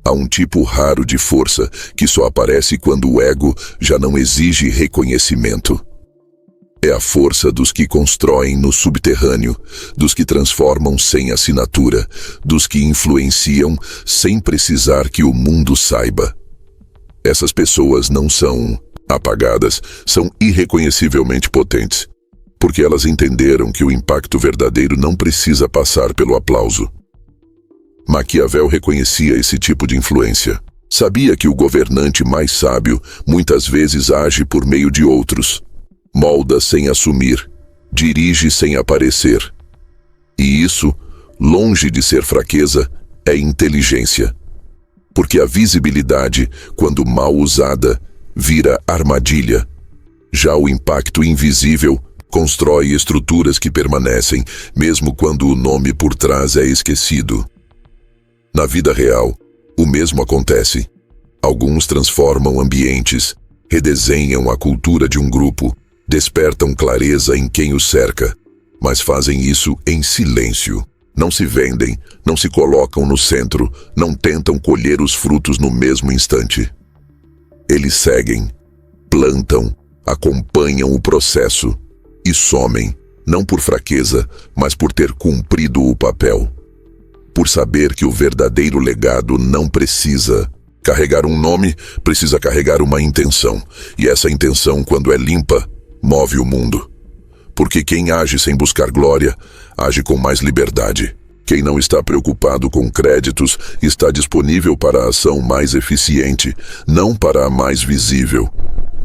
Há um tipo raro de força que só aparece quando o ego já não exige reconhecimento. É a força dos que constroem no subterrâneo, dos que transformam sem assinatura, dos que influenciam sem precisar que o mundo saiba. Essas pessoas não são apagadas, são irreconhecivelmente potentes, porque elas entenderam que o impacto verdadeiro não precisa passar pelo aplauso. Maquiavel reconhecia esse tipo de influência. Sabia que o governante mais sábio muitas vezes age por meio de outros. Molda sem assumir, dirige sem aparecer. E isso, longe de ser fraqueza, é inteligência. Porque a visibilidade, quando mal usada, vira armadilha. Já o impacto invisível constrói estruturas que permanecem, mesmo quando o nome por trás é esquecido. Na vida real, o mesmo acontece. Alguns transformam ambientes, redesenham a cultura de um grupo, despertam clareza em quem os cerca, mas fazem isso em silêncio. Não se vendem, não se colocam no centro, não tentam colher os frutos no mesmo instante. Eles seguem, plantam, acompanham o processo e somem, não por fraqueza, mas por ter cumprido o papel. Por saber que o verdadeiro legado não precisa carregar um nome, precisa carregar uma intenção. E essa intenção, quando é limpa, move o mundo. Porque quem age sem buscar glória, age com mais liberdade. Quem não está preocupado com créditos, está disponível para a ação mais eficiente, não para a mais visível.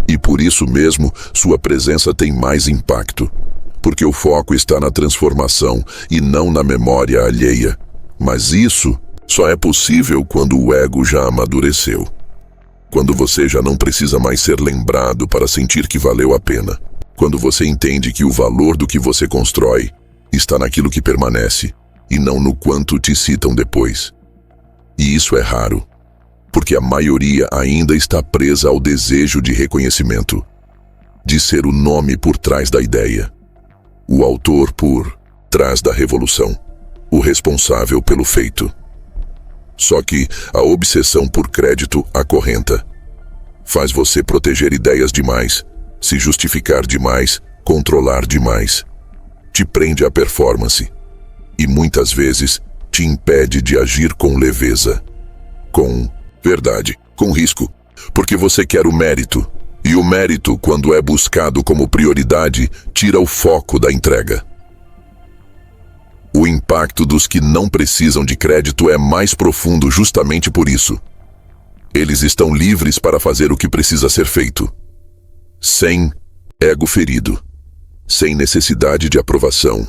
E por isso mesmo, sua presença tem mais impacto. Porque o foco está na transformação e não na memória alheia. Mas isso só é possível quando o ego já amadureceu. Quando você já não precisa mais ser lembrado para sentir que valeu a pena. Quando você entende que o valor do que você constrói está naquilo que permanece e não no quanto te citam depois. E isso é raro, porque a maioria ainda está presa ao desejo de reconhecimento, de ser o nome por trás da ideia, o autor por trás da revolução, o responsável pelo feito. Só que a obsessão por crédito acorrenta. Faz você proteger ideias demais, se justificar demais, controlar demais. Te prende à performance. E muitas vezes te impede de agir com leveza. Com verdade, com risco. Porque você quer o mérito. E o mérito, quando é buscado como prioridade, tira o foco da entrega. O impacto dos que não precisam de crédito é mais profundo justamente por isso. Eles estão livres para fazer o que precisa ser feito. Sem ego ferido. Sem necessidade de aprovação.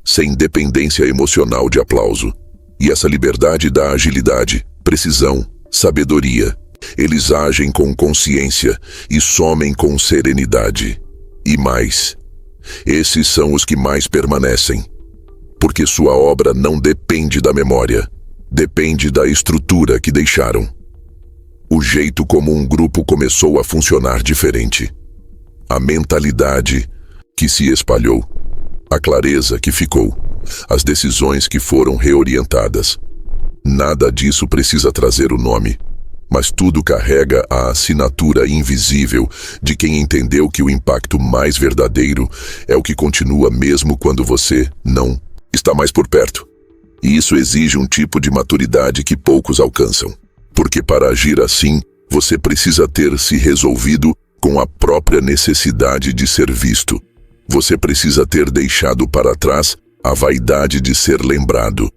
Sem dependência emocional de aplauso. E essa liberdade dá agilidade, precisão, sabedoria. Eles agem com consciência e somem com serenidade. E mais, esses são os que mais permanecem. Porque sua obra não depende da memória, depende da estrutura que deixaram. O jeito como um grupo começou a funcionar diferente. A mentalidade que se espalhou, a clareza que ficou, as decisões que foram reorientadas. Nada disso precisa trazer o nome, mas tudo carrega a assinatura invisível de quem entendeu que o impacto mais verdadeiro é o que continua mesmo quando você não está mais por perto. E isso exige um tipo de maturidade que poucos alcançam. Porque para agir assim, você precisa ter se resolvido com a própria necessidade de ser visto. Você precisa ter deixado para trás a vaidade de ser lembrado.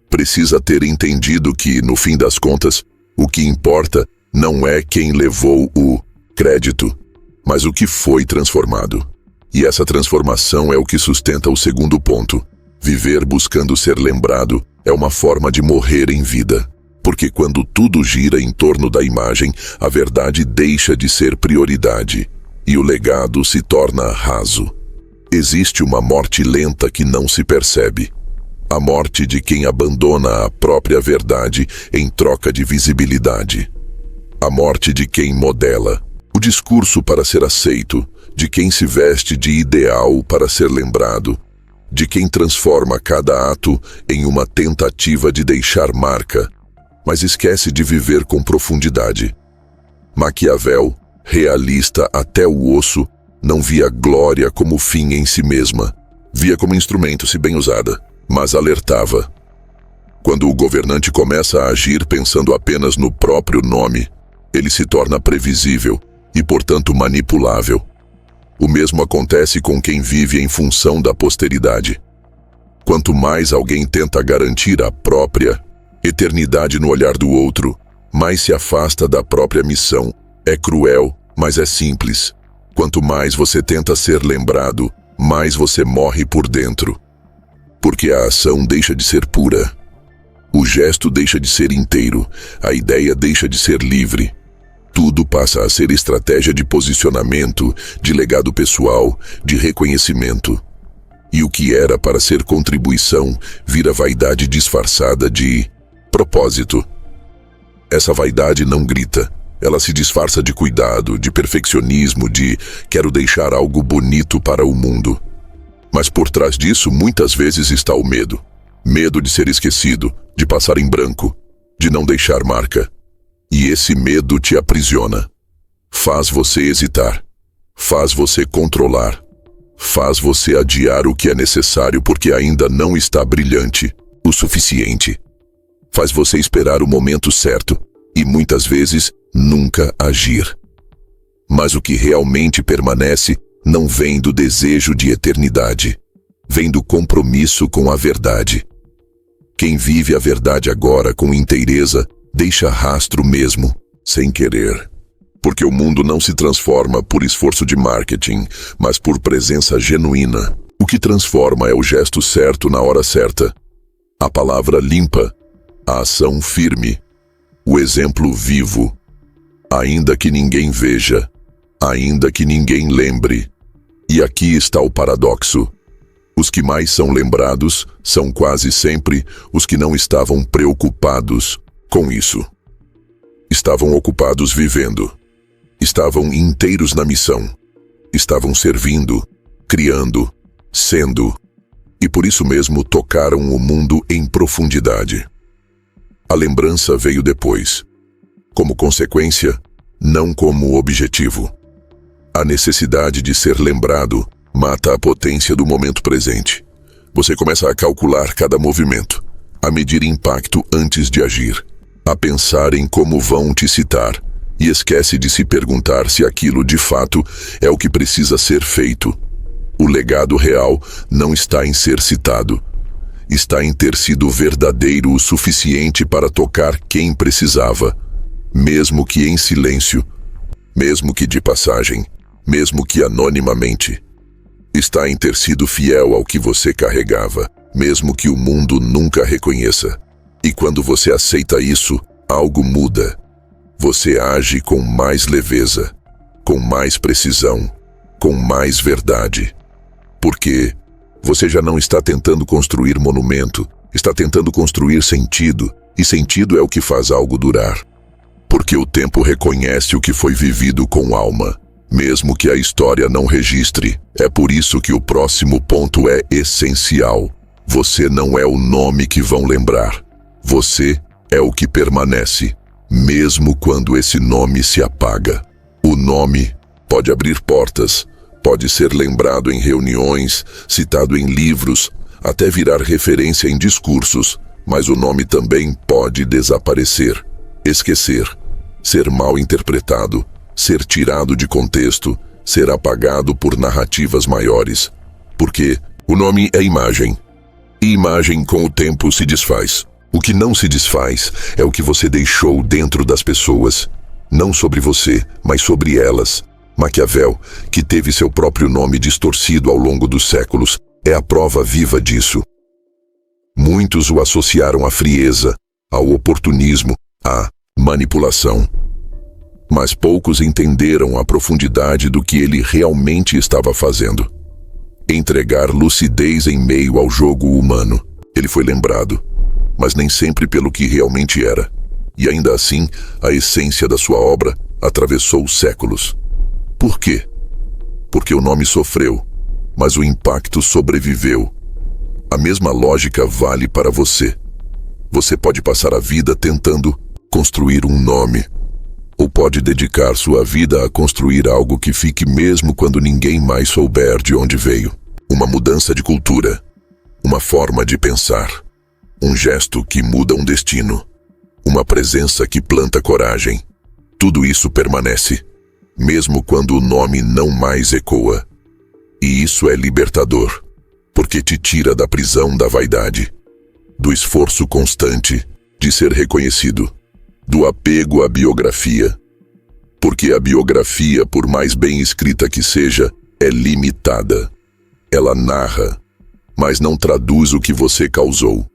Precisa ter entendido que, no fim das contas, o que importa não é quem levou o crédito, mas o que foi transformado. E essa transformação é o que sustenta o segundo ponto. Viver buscando ser lembrado é uma forma de morrer em vida. Porque quando tudo gira em torno da imagem, a verdade deixa de ser prioridade e o legado se torna raso. Existe uma morte lenta que não se percebe. A morte de quem abandona a própria verdade em troca de visibilidade. A morte de quem modela o discurso para ser aceito, de quem se veste de ideal para ser lembrado, de quem transforma cada ato em uma tentativa de deixar marca, mas esquece de viver com profundidade. Maquiavel, realista até o osso, não via glória como fim em si mesma. Via como instrumento se bem usada, mas alertava. Quando o governante começa a agir pensando apenas no próprio nome, ele se torna previsível e, portanto, manipulável. O mesmo acontece com quem vive em função da posteridade. Quanto mais alguém tenta garantir a própria eternidade no olhar do outro, mais se afasta da própria missão. É cruel, mas é simples. Quanto mais você tenta ser lembrado, mais você morre por dentro. Porque a ação deixa de ser pura. O gesto deixa de ser inteiro, a ideia deixa de ser livre. Tudo passa a ser estratégia de posicionamento, de legado pessoal, de reconhecimento. E o que era para ser contribuição vira vaidade disfarçada de propósito. Essa vaidade não grita, ela se disfarça de cuidado, de perfeccionismo, de quero deixar algo bonito para o mundo. Mas por trás disso muitas vezes está o medo. Medo de ser esquecido, de passar em branco, de não deixar marca. E esse medo te aprisiona. Faz você hesitar. Faz você controlar. Faz você adiar o que é necessário porque ainda não está brilhante o suficiente. Faz você esperar o momento certo e muitas vezes nunca agir. Mas o que realmente permanece não vem do desejo de eternidade. Vem do compromisso com a verdade. Quem vive a verdade agora com inteireza, deixa rastro mesmo, sem querer. Porque o mundo não se transforma por esforço de marketing, mas por presença genuína. O que transforma é o gesto certo na hora certa. A palavra limpa, a ação firme, o exemplo vivo. Ainda que ninguém veja, ainda que ninguém lembre. E aqui está o paradoxo. Os que mais são lembrados são quase sempre os que não estavam preocupados com isso. Estavam ocupados vivendo. Estavam inteiros na missão. Estavam servindo, criando, sendo. E por isso mesmo tocaram o mundo em profundidade. A lembrança veio depois. Como consequência, não como objetivo. A necessidade de ser lembrado mata a potência do momento presente. Você começa a calcular cada movimento, a medir impacto antes de agir, a pensar em como vão te citar, e esquece de se perguntar se aquilo de fato é o que precisa ser feito. O legado real não está em ser citado, está em ter sido verdadeiro o suficiente para tocar quem precisava, mesmo que em silêncio, mesmo que de passagem, mesmo que anonimamente. Está em ter sido fiel ao que você carregava, mesmo que o mundo nunca reconheça. E quando você aceita isso, algo muda. Você age com mais leveza, com mais precisão, com mais verdade. Porque você já não está tentando construir monumento, está tentando construir sentido, e sentido é o que faz algo durar. Porque o tempo reconhece o que foi vivido com alma, mesmo que a história não registre. É por isso que o próximo ponto é essencial. Você não é o nome que vão lembrar. Você é o que permanece, mesmo quando esse nome se apaga. O nome pode abrir portas, pode ser lembrado em reuniões, citado em livros, até virar referência em discursos, mas o nome também pode desaparecer, esquecer, ser mal interpretado, ser tirado de contexto, ser apagado por narrativas maiores. Porque o nome é imagem, e imagem com o tempo se desfaz. O que não se desfaz é o que você deixou dentro das pessoas, não sobre você, mas sobre elas. Maquiavel, que teve seu próprio nome distorcido ao longo dos séculos, é a prova viva disso. Muitos o associaram à frieza, ao oportunismo, à manipulação. Mas poucos entenderam a profundidade do que ele realmente estava fazendo. Entregar lucidez em meio ao jogo humano. Ele foi lembrado, mas nem sempre pelo que realmente era. E ainda assim, a essência da sua obra atravessou os séculos. Por quê? Porque o nome sofreu, mas o impacto sobreviveu. A mesma lógica vale para você. Você pode passar a vida tentando construir um nome, ou pode dedicar sua vida a construir algo que fique mesmo quando ninguém mais souber de onde veio. Uma mudança de cultura, uma forma de pensar, um gesto que muda um destino, uma presença que planta coragem. Tudo isso permanece, mesmo quando o nome não mais ecoa. E isso é libertador, porque te tira da prisão da vaidade, do esforço constante de ser reconhecido, do apego à biografia. Porque a biografia, por mais bem escrita que seja, é limitada. Ela narra, mas não traduz o que você causou,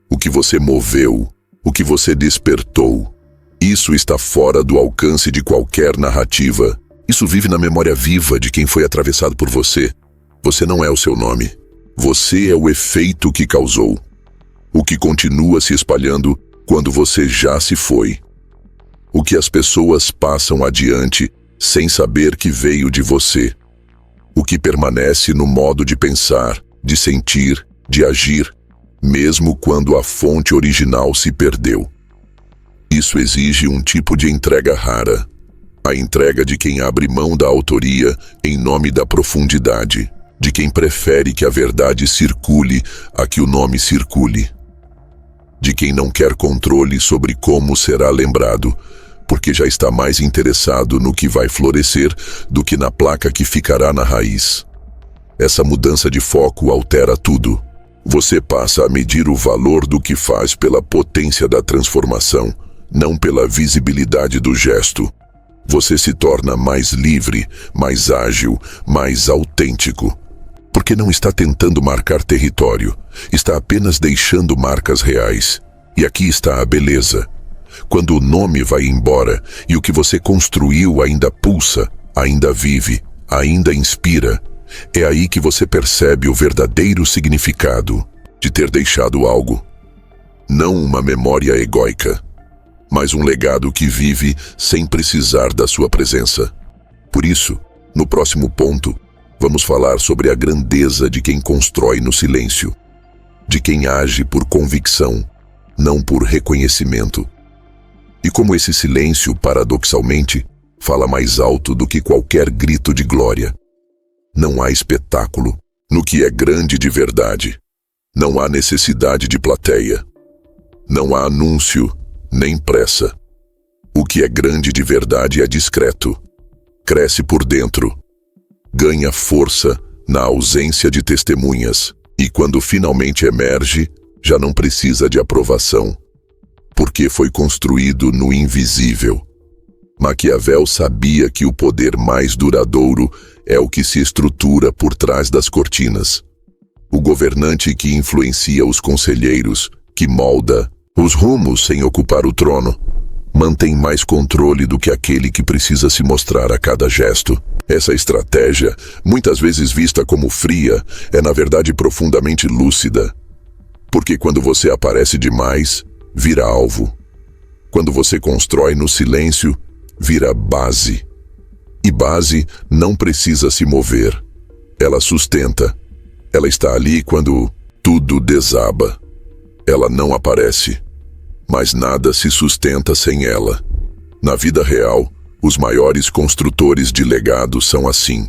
o que você moveu, o que você despertou. Isso está fora do alcance de qualquer narrativa. Isso vive na memória viva de quem foi atravessado por você. Você não é o seu nome. Você é o efeito que causou, o que continua se espalhando quando você já se foi. O que as pessoas passam adiante sem saber que veio de você. O que permanece no modo de pensar, de sentir, de agir, mesmo quando a fonte original se perdeu. Isso exige um tipo de entrega rara, a entrega de quem abre mão da autoria em nome da profundidade, de quem prefere que a verdade circule a que o nome circule, de quem não quer controle sobre como será lembrado, porque já está mais interessado no que vai florescer do que na placa que ficará na raiz. Essa mudança de foco altera tudo. Você passa a medir o valor do que faz pela potência da transformação, não pela visibilidade do gesto. Você se torna mais livre, mais ágil, mais autêntico. Porque não está tentando marcar território, está apenas deixando marcas reais. E aqui está a beleza. Quando o nome vai embora e o que você construiu ainda pulsa, ainda vive, ainda inspira, é aí que você percebe o verdadeiro significado de ter deixado algo. Não uma memória egóica, mas um legado que vive sem precisar da sua presença. Por isso, no próximo ponto, vamos falar sobre a grandeza de quem constrói no silêncio, de quem age por convicção, não por reconhecimento. E como esse silêncio, paradoxalmente, fala mais alto do que qualquer grito de glória. Não há espetáculo no que é grande de verdade. Não há necessidade de plateia. Não há anúncio, nem pressa. O que é grande de verdade é discreto. Cresce por dentro. Ganha força na ausência de testemunhas. E quando finalmente emerge, já não precisa de aprovação, porque foi construído no invisível. Maquiavel sabia que o poder mais duradouro é o que se estrutura por trás das cortinas. O governante que influencia os conselheiros, que molda os rumos sem ocupar o trono, mantém mais controle do que aquele que precisa se mostrar a cada gesto. Essa estratégia, muitas vezes vista como fria, é na verdade profundamente lúcida. Porque quando você aparece demais, vira alvo. Quando você constrói no silêncio, vira base. E base não precisa se mover. Ela sustenta. Ela está ali quando tudo desaba. Ela não aparece, mas nada se sustenta sem ela. Na vida real, os maiores construtores de legado são assim.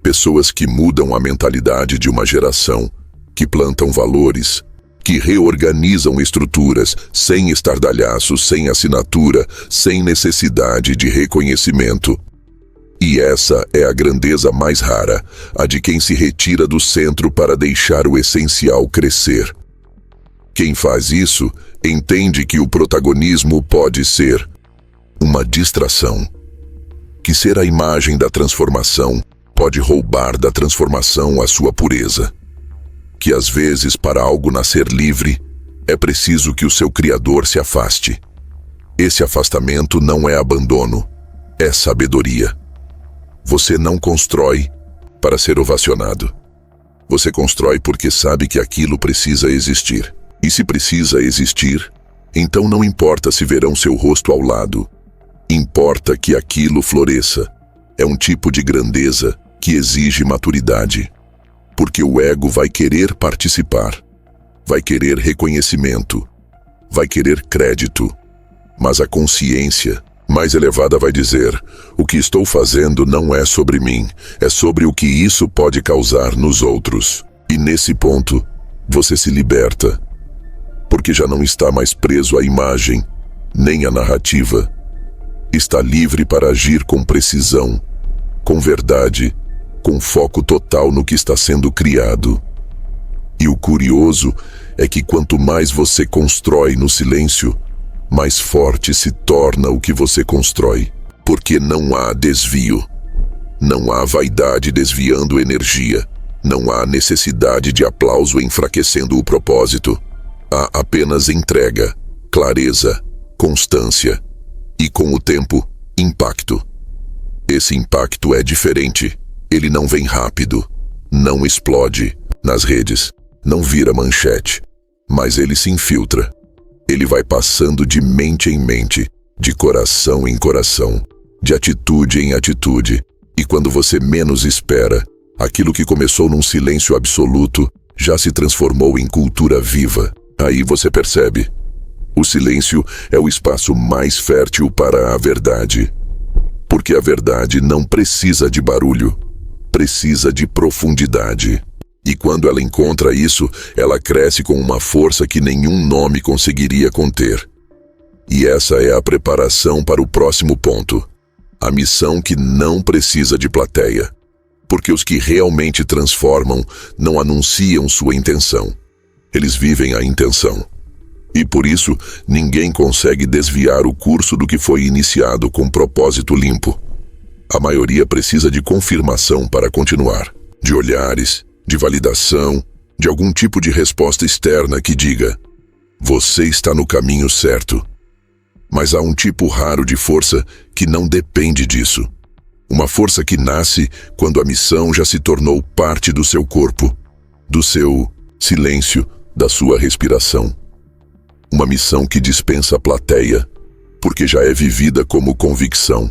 Pessoas que mudam a mentalidade de uma geração, que plantam valores, que reorganizam estruturas sem estardalhaços, sem assinatura, sem necessidade de reconhecimento. E essa é a grandeza mais rara, a de quem se retira do centro para deixar o essencial crescer. Quem faz isso entende que o protagonismo pode ser uma distração, que ser a imagem da transformação pode roubar da transformação a sua pureza. Que às vezes, para algo nascer livre, é preciso que o seu Criador se afaste. Esse afastamento não é abandono, é sabedoria. Você não constrói para ser ovacionado. Você constrói porque sabe que aquilo precisa existir. E se precisa existir, então não importa se verão seu rosto ao lado. Importa que aquilo floresça. É um tipo de grandeza que exige maturidade. Porque o ego vai querer participar, vai querer reconhecimento, vai querer crédito. Mas a consciência mais elevada vai dizer: o que estou fazendo não é sobre mim, é sobre o que isso pode causar nos outros. E nesse ponto, você se liberta, porque já não está mais preso à imagem, nem à narrativa. Está livre para agir com precisão, com verdade, com foco total no que está sendo criado. E o curioso é que quanto mais você constrói no silêncio, mais forte se torna o que você constrói, porque não há desvio. Não há vaidade desviando energia. Não há necessidade de aplauso enfraquecendo o propósito. Há apenas entrega, clareza, constância e, com o tempo, impacto. Esse impacto é diferente. Ele não vem rápido, não explode nas redes, não vira manchete, mas ele se infiltra. Ele vai passando de mente em mente, de coração em coração, de atitude em atitude, e quando você menos espera, aquilo que começou num silêncio absoluto já se transformou em cultura viva. Aí você percebe: o silêncio é o espaço mais fértil para a verdade. Porque a verdade não precisa de barulho, precisa de profundidade. E quando ela encontra isso, ela cresce com uma força que nenhum nome conseguiria conter. E essa é a preparação para o próximo ponto. A missão que não precisa de plateia. Porque os que realmente transformam não anunciam sua intenção. Eles vivem a intenção. E por isso, ninguém consegue desviar o curso do que foi iniciado com propósito limpo. A maioria precisa de confirmação para continuar, de olhares, de validação, de algum tipo de resposta externa que diga: você está no caminho certo. Mas há um tipo raro de força que não depende disso. Uma força que nasce quando a missão já se tornou parte do seu corpo, do seu silêncio, da sua respiração. Uma missão que dispensa a plateia, porque já é vivida como convicção.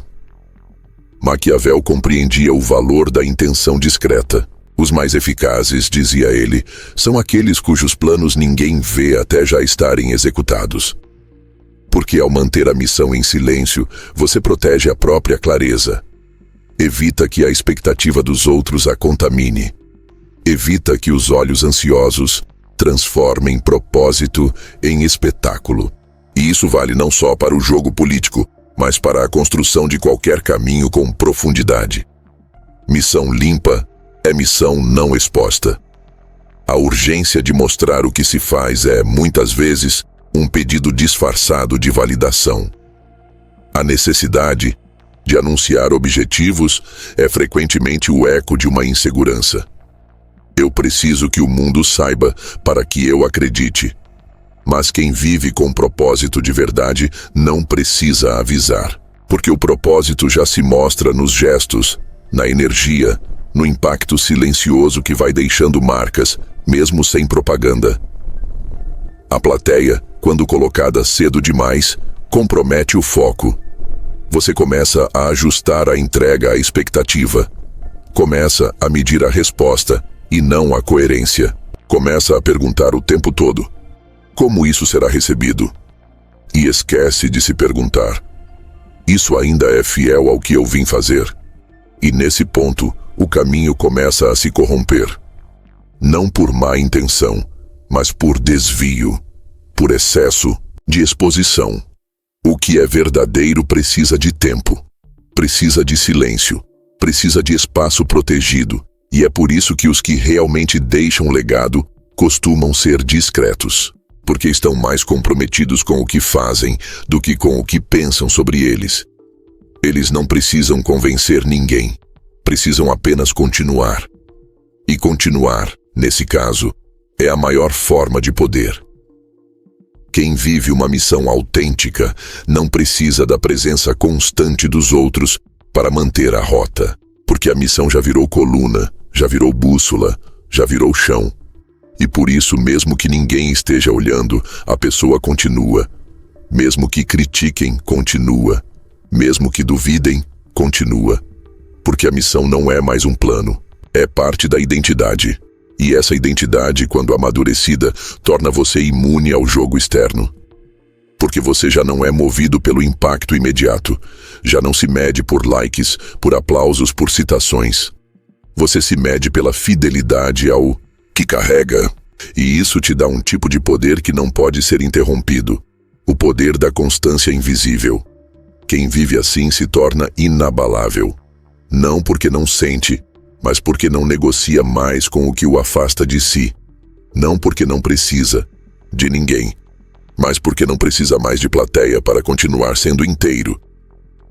Maquiavel compreendia o valor da intenção discreta. Os mais eficazes, dizia ele, são aqueles cujos planos ninguém vê até já estarem executados. Porque ao manter a missão em silêncio, você protege a própria clareza. Evita que a expectativa dos outros a contamine. Evita que os olhos ansiosos transformem propósito em espetáculo. E isso vale não só para o jogo político, mas para a construção de qualquer caminho com profundidade. Missão limpa é missão não exposta. A urgência de mostrar o que se faz é, muitas vezes, um pedido disfarçado de validação. A necessidade de anunciar objetivos é frequentemente o eco de uma insegurança. Eu preciso que o mundo saiba para que eu acredite. Mas quem vive com propósito de verdade não precisa avisar, porque o propósito já se mostra nos gestos, na energia, no impacto silencioso que vai deixando marcas, mesmo sem propaganda. A plateia, quando colocada cedo demais, compromete o foco. Você começa a ajustar a entrega à expectativa. Começa a medir a resposta e não a coerência. Começa a perguntar o tempo todo: como isso será recebido? E esquece de se perguntar: isso ainda é fiel ao que eu vim fazer? E nesse ponto, o caminho começa a se corromper. Não por má intenção, mas por desvio, por excesso de exposição. O que é verdadeiro precisa de tempo, precisa de silêncio, precisa de espaço protegido, e é por isso que os que realmente deixam legado costumam ser discretos, porque estão mais comprometidos com o que fazem do que com o que pensam sobre eles. Eles não precisam convencer ninguém, precisam apenas continuar. E continuar, nesse caso, é a maior forma de poder. Quem vive uma missão autêntica não precisa da presença constante dos outros para manter a rota, porque a missão já virou coluna, já virou bússola, já virou chão. E por isso, mesmo que ninguém esteja olhando, a pessoa continua. Mesmo que critiquem, continua. Mesmo que duvidem, continua. Porque a missão não é mais um plano, é parte da identidade. E essa identidade, quando amadurecida, torna você imune ao jogo externo. Porque você já não é movido pelo impacto imediato, já não se mede por likes, por aplausos, por citações. Você se mede pela fidelidade ao que carrega, e isso te dá um tipo de poder que não pode ser interrompido, o poder da constância invisível. Quem vive assim se torna inabalável, não porque não sente, mas porque não negocia mais com o que o afasta de si, não porque não precisa de ninguém, mas porque não precisa mais de plateia para continuar sendo inteiro.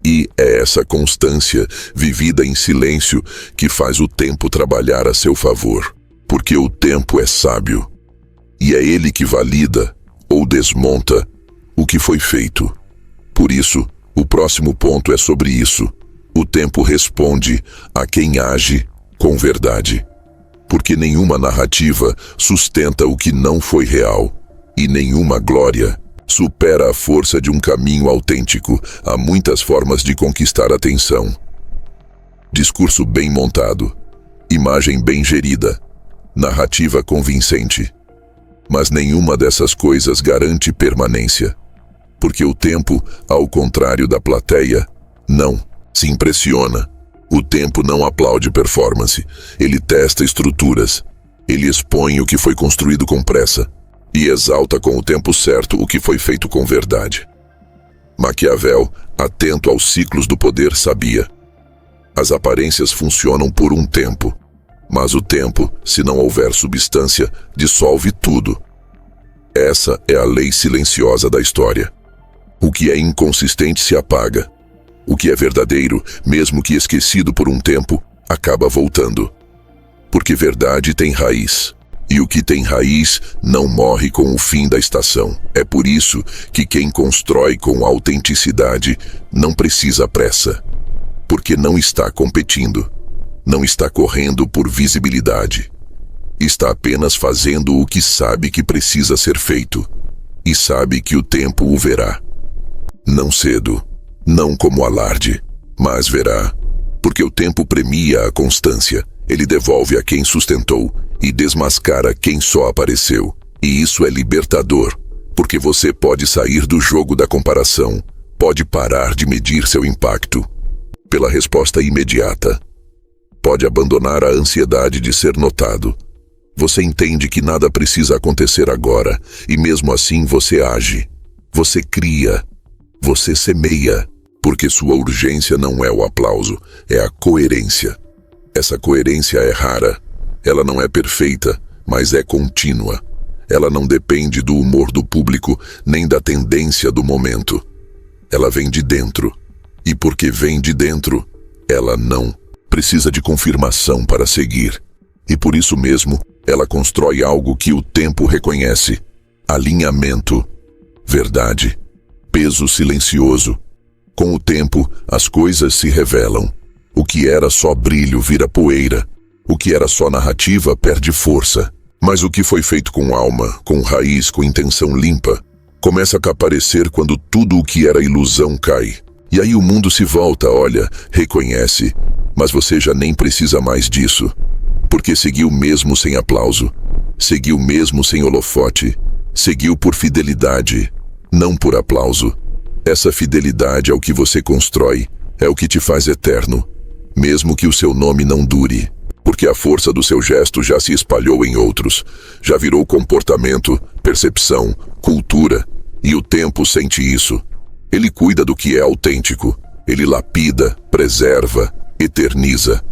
E é essa constância, vivida em silêncio, que faz o tempo trabalhar a seu favor. Porque o tempo é sábio. E é ele que valida, ou desmonta, o que foi feito. Por isso, o próximo ponto é sobre isso. O tempo responde a quem age com verdade. Porque nenhuma narrativa sustenta o que não foi real. E nenhuma glória supera a força de um caminho autêntico. Há muitas formas de conquistar a atenção. Discurso bem montado, imagem bem gerida, narrativa convincente. Mas nenhuma dessas coisas garante permanência. Porque o tempo, ao contrário da plateia, não se impressiona. O tempo não aplaude performance. Ele testa estruturas. Ele expõe o que foi construído com pressa. E exalta com o tempo certo o que foi feito com verdade. Maquiavel, atento aos ciclos do poder, sabia: as aparências funcionam por um tempo, mas o tempo, se não houver substância, dissolve tudo. Essa é a lei silenciosa da história. O que é inconsistente se apaga. O que é verdadeiro, mesmo que esquecido por um tempo, acaba voltando. Porque verdade tem raiz. E o que tem raiz não morre com o fim da estação. É por isso que quem constrói com autenticidade não precisa pressa. Porque não está competindo. Não está correndo por visibilidade. Está apenas fazendo o que sabe que precisa ser feito. E sabe que o tempo o verá. Não cedo, não como alarde, mas verá. Porque o tempo premia a constância. Ele devolve a quem sustentou e desmascara quem só apareceu. E isso é libertador, porque você pode sair do jogo da comparação, pode parar de medir seu impacto pela resposta imediata. Pode abandonar a ansiedade de ser notado. Você entende que nada precisa acontecer agora, e mesmo assim você age. Você cria. Você semeia, porque sua urgência não é o aplauso, é a coerência. Essa coerência é rara. Ela não é perfeita, mas é contínua. Ela não depende do humor do público, nem da tendência do momento. Ela vem de dentro. E porque vem de dentro, ela não precisa de confirmação para seguir. E por isso mesmo, ela constrói algo que o tempo reconhece: alinhamento, verdade, peso silencioso. Com o tempo, as coisas se revelam. O que era só brilho vira poeira. O que era só narrativa perde força. Mas o que foi feito com alma, com raiz, com intenção limpa, começa a aparecer quando tudo o que era ilusão cai. E aí o mundo se volta, olha, reconhece. Mas você já nem precisa mais disso. Porque seguiu mesmo sem aplauso. Seguiu mesmo sem holofote. Seguiu por fidelidade, não por aplauso. Essa fidelidade é o que você constrói. É o que te faz eterno. Mesmo que o seu nome não dure, porque a força do seu gesto já se espalhou em outros, já virou comportamento, percepção, cultura, e o tempo sente isso. Ele cuida do que é autêntico, ele lapida, preserva, eterniza.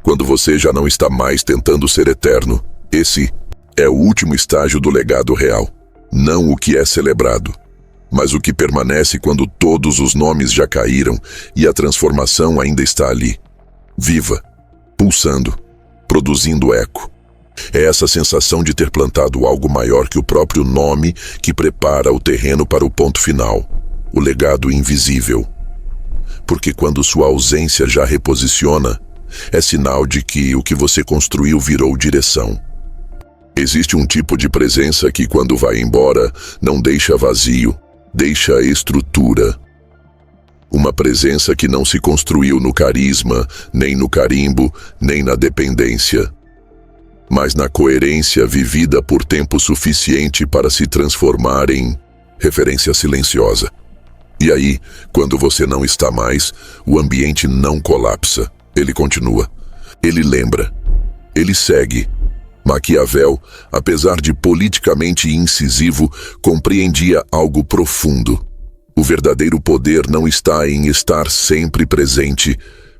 Quando você já não está mais tentando ser eterno, esse é o último estágio do legado real. Não o que é celebrado, mas o que permanece quando todos os nomes já caíram e a transformação ainda está ali. Viva, pulsando, produzindo eco. É essa sensação de ter plantado algo maior que o próprio nome que prepara o terreno para o ponto final, o legado invisível. Porque quando sua ausência já reposiciona, é sinal de que o que você construiu virou direção. Existe um tipo de presença que, quando vai embora, não deixa vazio, deixa estrutura. Uma presença que não se construiu no carisma, nem no carimbo, nem na dependência, mas na coerência vivida por tempo suficiente para se transformar em referência silenciosa. E aí, quando você não está mais, o ambiente não colapsa. Ele continua. Ele lembra. Ele segue. Maquiavel, apesar de politicamente incisivo, compreendia algo profundo. O verdadeiro poder não está em estar sempre presente,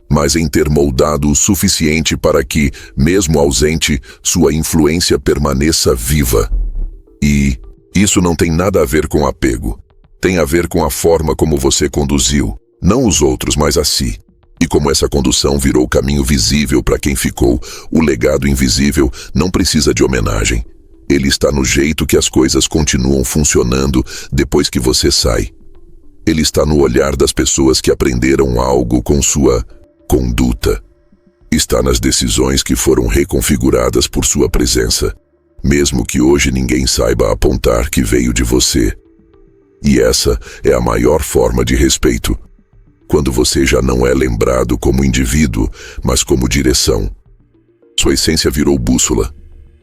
mas em ter moldado o suficiente para que, mesmo ausente, sua influência permaneça viva. E isso não tem nada a ver com apego. Tem a ver com a forma como você conduziu, não os outros, mas a si. E como essa condução virou caminho visível para quem ficou, o legado invisível não precisa de homenagem. Ele está no jeito que as coisas continuam funcionando depois que você sai. Ele está no olhar das pessoas que aprenderam algo com sua conduta. Está nas decisões que foram reconfiguradas por sua presença, mesmo que hoje ninguém saiba apontar que veio de você. E essa é a maior forma de respeito. Quando você já não é lembrado como indivíduo, mas como direção. Sua essência virou bússola.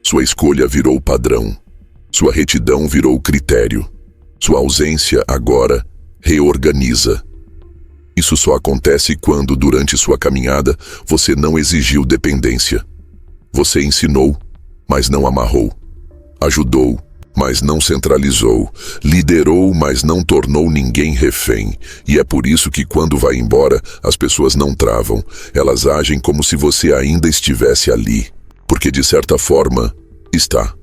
Sua escolha virou padrão. Sua retidão virou critério. Sua ausência, agora, reorganiza. Isso só acontece quando, durante sua caminhada, você não exigiu dependência. Você ensinou, mas não amarrou. Ajudou, mas não centralizou. Liderou, mas não tornou ninguém refém. E é por isso que, quando vai embora, as pessoas não travam. Elas agem como se você ainda estivesse ali. Porque, de certa forma, está.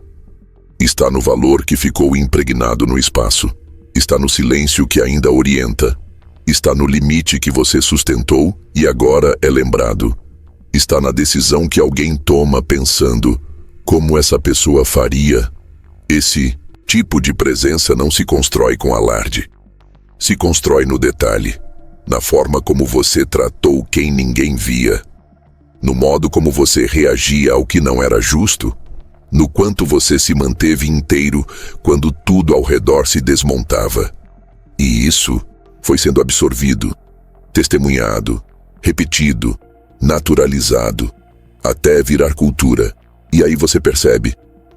Está no valor que ficou impregnado no espaço. Está no silêncio que ainda orienta. Está no limite que você sustentou e agora é lembrado. Está na decisão que alguém toma pensando como essa pessoa faria. Esse tipo de presença não se constrói com alarde. Se constrói no detalhe, na forma como você tratou quem ninguém via, no modo como você reagia ao que não era justo, no quanto você se manteve inteiro quando tudo ao redor se desmontava. E isso foi sendo absorvido, testemunhado, repetido, naturalizado, até virar cultura. E aí você percebe,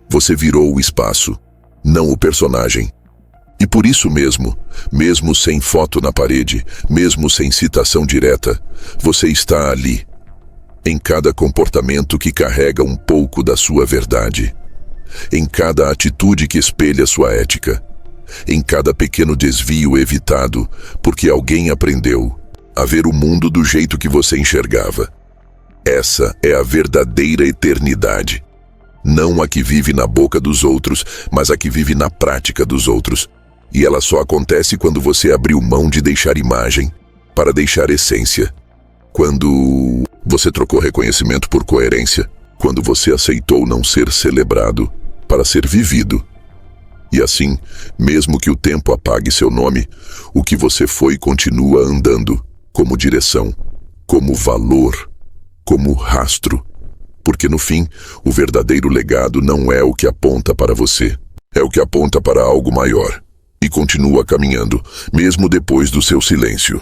você virou o espaço, não o personagem. E por isso mesmo sem foto na parede, mesmo sem citação direta, você está ali, em cada comportamento que carrega um pouco da sua verdade, em cada atitude que espelha sua ética, em cada pequeno desvio evitado, porque alguém aprendeu a ver o mundo do jeito que você enxergava. Essa é a verdadeira eternidade. Não a que vive na boca dos outros, mas a que vive na prática dos outros. E ela só acontece quando você abriu mão de deixar imagem, para deixar essência. Quando você trocou reconhecimento por coerência, quando você aceitou não ser celebrado, para ser vivido. E assim, mesmo que o tempo apague seu nome, o que você foi continua andando, como direção, como valor, como rastro. Porque no fim, o verdadeiro legado não é o que aponta para você, é o que aponta para algo maior, e continua caminhando, mesmo depois do seu silêncio.